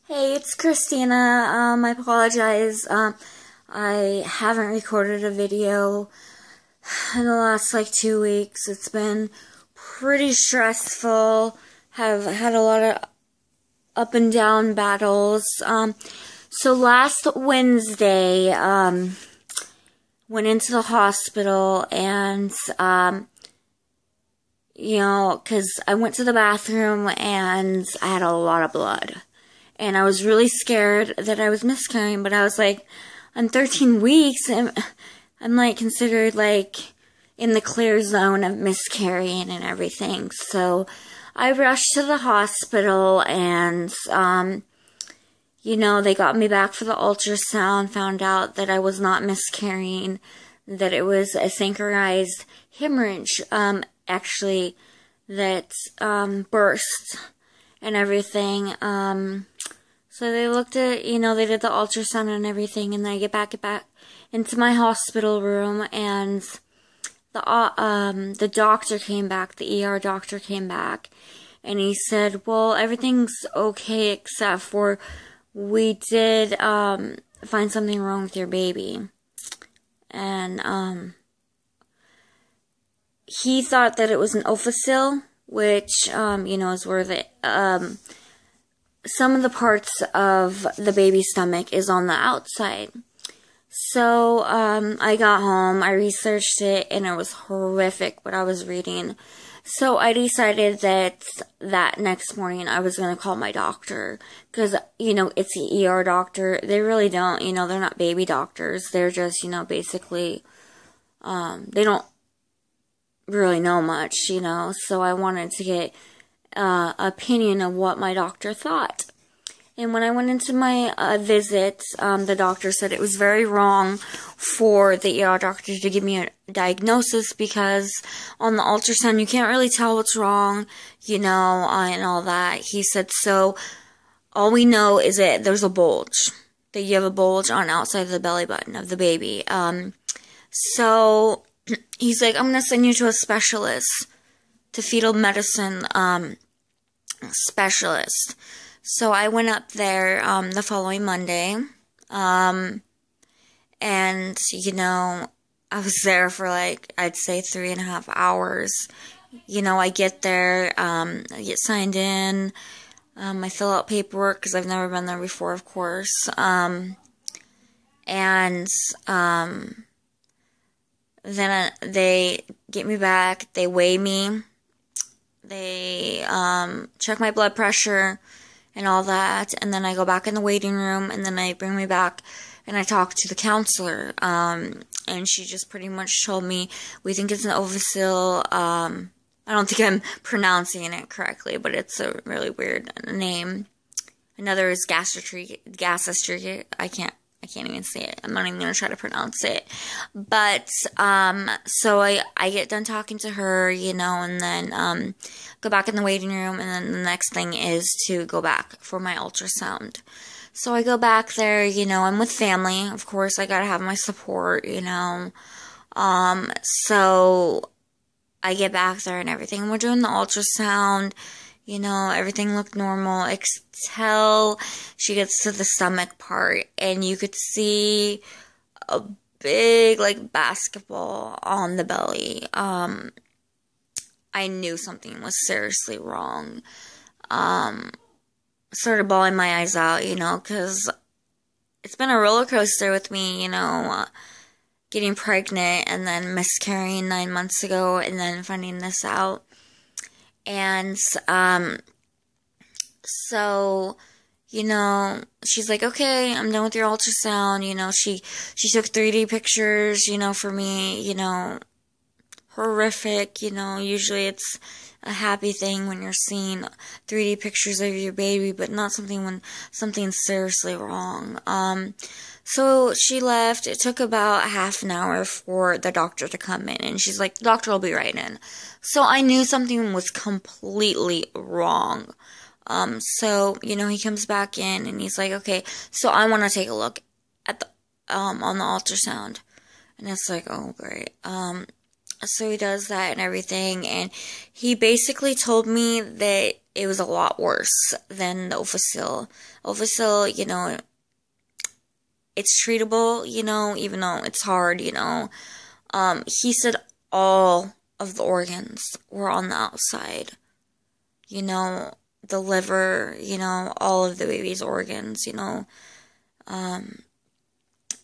Hey, it's Christina. I apologize. I haven't recorded a video in the last 2 weeks. It's been pretty stressful. Have had a lot of up and down battles. So last Wednesday, went into the hospital and, because I went to the bathroom and I had a lot of blood. And I was really scared that I was miscarrying, but I was like, I'm 13 weeks, and I'm considered in the clear zone of miscarrying and everything. So I rushed to the hospital and, they got me back for the ultrasound, found out that I was not miscarrying, that it was a synchronized hemorrhage, actually, that, burst and everything. So they looked at, they did the ultrasound and everything, and then I get back into my hospital room, and the doctor came back, the ER doctor came back, and he said, well, everything's okay except for we did, find something wrong with your baby. And, he thought that it was an ophicil, which, is where the, some of the parts of the baby's stomach is on the outside. So, I got home, I researched it, and it was horrific what I was reading. So I decided that next morning I was going to call my doctor, because, it's the ER doctor. They really don't, they're not baby doctors. They're just, basically, they don't really know much, so I wanted to get opinion of what my doctor thought. And when I went into my visit, the doctor said it was very wrong for the ER doctor to give me a diagnosis, because on the ultrasound you can't really tell what's wrong, and all that. He said, so all we know is that there's a bulge, that you have a bulge on outside of the belly button of the baby. So he's like, I'm going to send you to a specialist, to fetal medicine specialist. So I went up there the following Monday, and I was there for I'd say 3.5 hours. I get there, I get signed in, I fill out paperwork because I've never been there before, of course, and then they get me back, they weigh me, they check my blood pressure and all that, and then I go back in the waiting room, and then they bring me back, and I talk to the counselor, and she just pretty much told me, we think it's an ophicil. I don't think I'm pronouncing it correctly, but it's a really weird name. Another is gastrocrete, I can't even say it. I'm not even going to try to pronounce it. But, so I get done talking to her, and then, go back in the waiting room, and then the next thing is to go back for my ultrasound. So I go back there, I'm with family, of course, I gotta have my support, so I get back there and everything, and we're doing the ultrasound, everything looked normal, until she gets to the stomach part, and you could see a big, basketball on the belly. I knew something was seriously wrong. Started bawling my eyes out, because it's been a roller coaster with me, getting pregnant and then miscarrying 9 months ago and then finding this out. And, so, she's like, okay, I'm done with your ultrasound, she took 3D pictures, for me, horrific, usually it's a happy thing when you're seeing 3D pictures of your baby, but not something when something's seriously wrong. So she left. It took about half an hour for the doctor to come in, and she's like, the doctor will be right in. So I knew something was completely wrong. So, he comes back in, and he's like, okay, so I want to take a look at the, on the ultrasound. And it's like, oh, great. So he does that and everything, and he basically told me that it was a lot worse than the Ophicil. Ophicil, you know, it's treatable, you know, even though it's hard, you know. He said all of the organs were on the outside. You know, the liver, you know, all of the baby's organs, you know.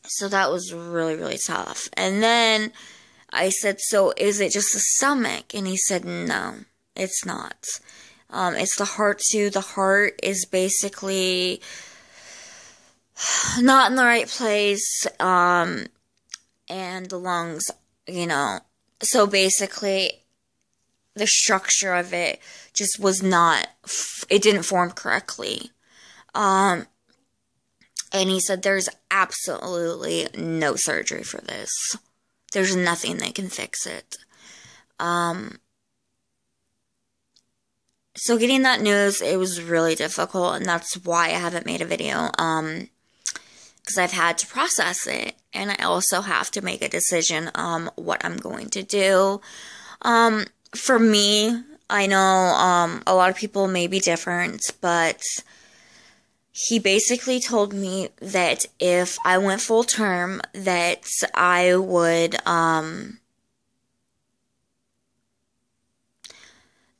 So that was really, really tough. And then I said, so is it just the stomach? And he said, no, it's not. It's the heart too. The heart is basically not in the right place. And the lungs, you know. So basically, the structure of it just was not, it didn't form correctly. And he said there's absolutely no surgery for this. There's nothing that can fix it. So getting that news, it was really difficult, and that's why I haven't made a video. Because I've had to process it, and I also have to make a decision what I'm going to do. For me, I know a lot of people may be different, but he basically told me that if I went full term, that I would,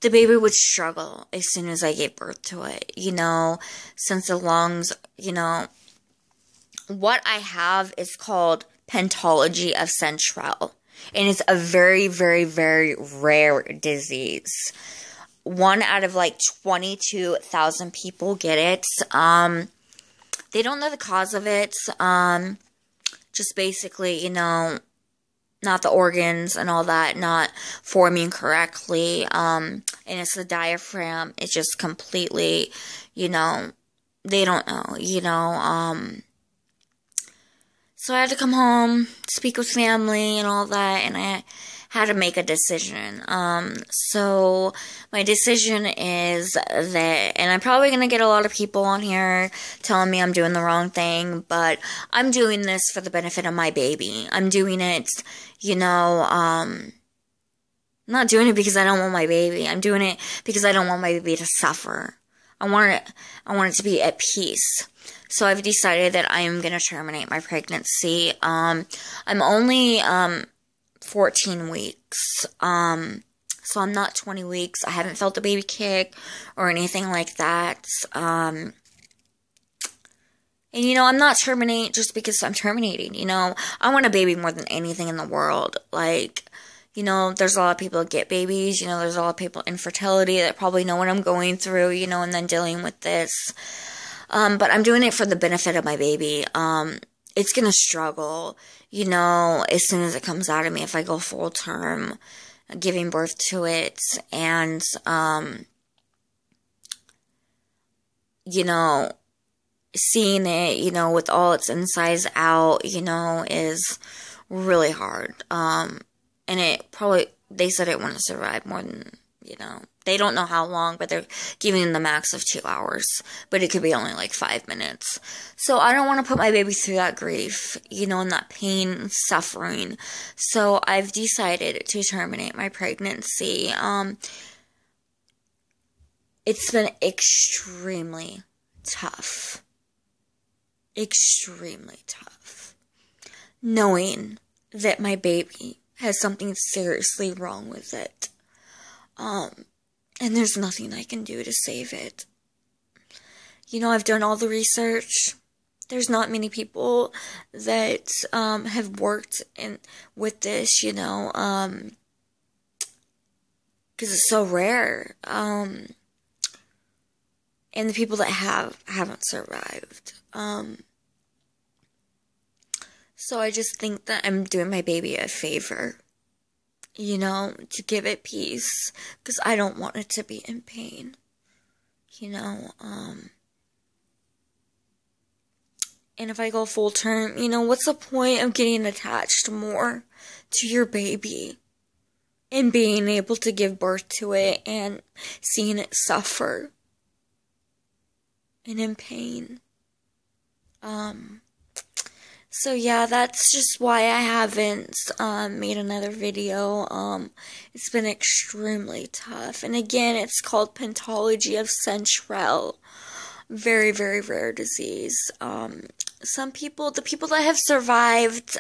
the baby would struggle as soon as I gave birth to it, you know, since the lungs, you know. What I have is called pentalogy of centrell, and it's a very, very, very rare disease. 1 out of like 22,000 people get it. They don't know the cause of it. Just basically, you know, not the organs and all that not forming correctly. And it's the diaphragm. It's just completely, you know, they don't know, you know. So I had to come home, speak with family and all that, and I had to make a decision. So my decision is that, and I'm probably going to get a lot of people on here telling me I'm doing the wrong thing, but I'm doing this for the benefit of my baby. I'm doing it, you know, I'm not doing it because I don't want my baby. I'm doing it because I don't want my baby to suffer. I want it to be at peace. So I've decided that I am going to terminate my pregnancy. I'm only 14 weeks. So I'm not 20 weeks. I haven't felt the baby kick or anything like that. And you know, I'm not terminating just because I'm terminating. You know, I want a baby more than anything in the world. Like, you know, there's a lot of people that get babies. You know, there's a lot of people infertility that probably know what I'm going through, you know, and then dealing with this. But I'm doing it for the benefit of my baby. It's gonna struggle, you know, as soon as it comes out of me if I go full term, giving birth to it, and, you know, seeing it, you know, with all its insides out, you know, is really hard. And it probably, they said it wouldn't survive more than, you know, they don't know how long, but they're giving the max of 2 hours. But it could be only like 5 minutes. So I don't want to put my baby through that grief, you know, and that pain and suffering. So I've decided to terminate my pregnancy. It's been extremely tough. Extremely tough. Knowing that my baby has something seriously wrong with it. And there's nothing I can do to save it. You know, I've done all the research. There's not many people that have worked with this, you know, because it's so rare. And the people that haven't survived. So I just think that I'm doing my baby a favor. You know, to give it peace, because I don't want it to be in pain, you know, and if I go full term, you know, what's the point of getting attached more to your baby, and being able to give birth to it, and seeing it suffer, and in pain, So yeah, that's just why I haven't made another video. It's been extremely tough. And again, it's called pentalogy of centrell. Very, very rare disease. Some people, the people that have survived,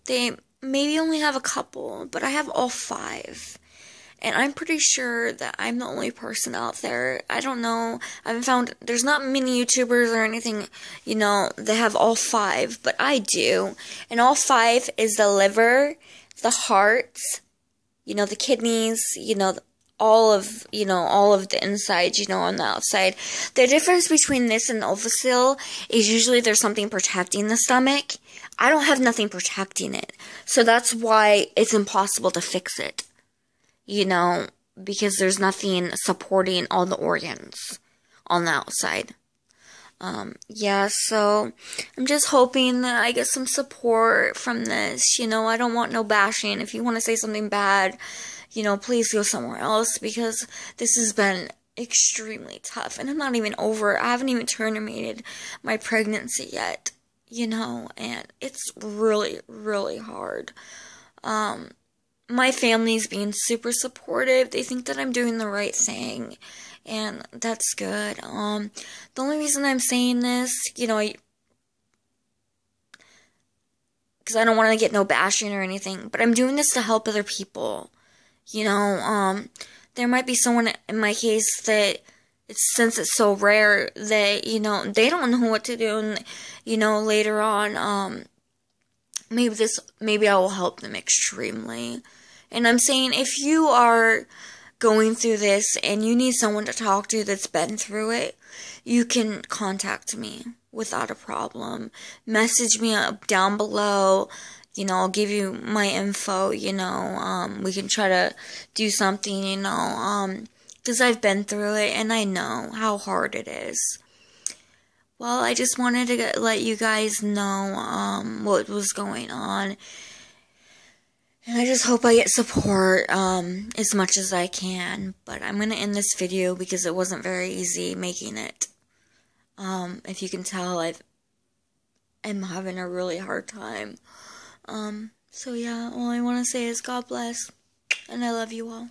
they maybe only have a couple, but I have all 5. And I'm pretty sure that I'm the only person out there. I don't know. I haven't found, there's not many YouTubers or anything, you know, that have all 5, but I do. And all 5 is the liver, the heart, you know, the kidneys, you know, all of the insides, you know, on the outside. The difference between this and ophicil is usually there's something protecting the stomach. I don't have nothing protecting it. So that's why it's impossible to fix it. You know, because there's nothing supporting all the organs on the outside. Yeah, so I'm just hoping that I get some support from this. You know, I don't want no bashing. If you want to say something bad, you know, please go somewhere else, because this has been extremely tough. And I'm not even over. I haven't even terminated my pregnancy yet, you know, and it's really, really hard. My family's being super supportive. They think that I'm doing the right thing, and that's good. The only reason I'm saying this, you know, because I don't want to get no bashing or anything, but I'm doing this to help other people. You know, there might be someone in my case that, since it's so rare, that, you know, they don't know what to do, and, you know, later on, maybe I will help them extremely. And I'm saying, if you are going through this and you need someone to talk to that's been through it, you can contact me without a problem. Message me down below. You know, I'll give you my info, you know. We can try to do something, you know, because I've been through it and I know how hard it is. Well, I just wanted to let you guys know what was going on. And I just hope I get support as much as I can. But I'm going to end this video because it wasn't very easy making it. If you can tell, I'm having a really hard time. So yeah, all I want to say is God bless. And I love you all.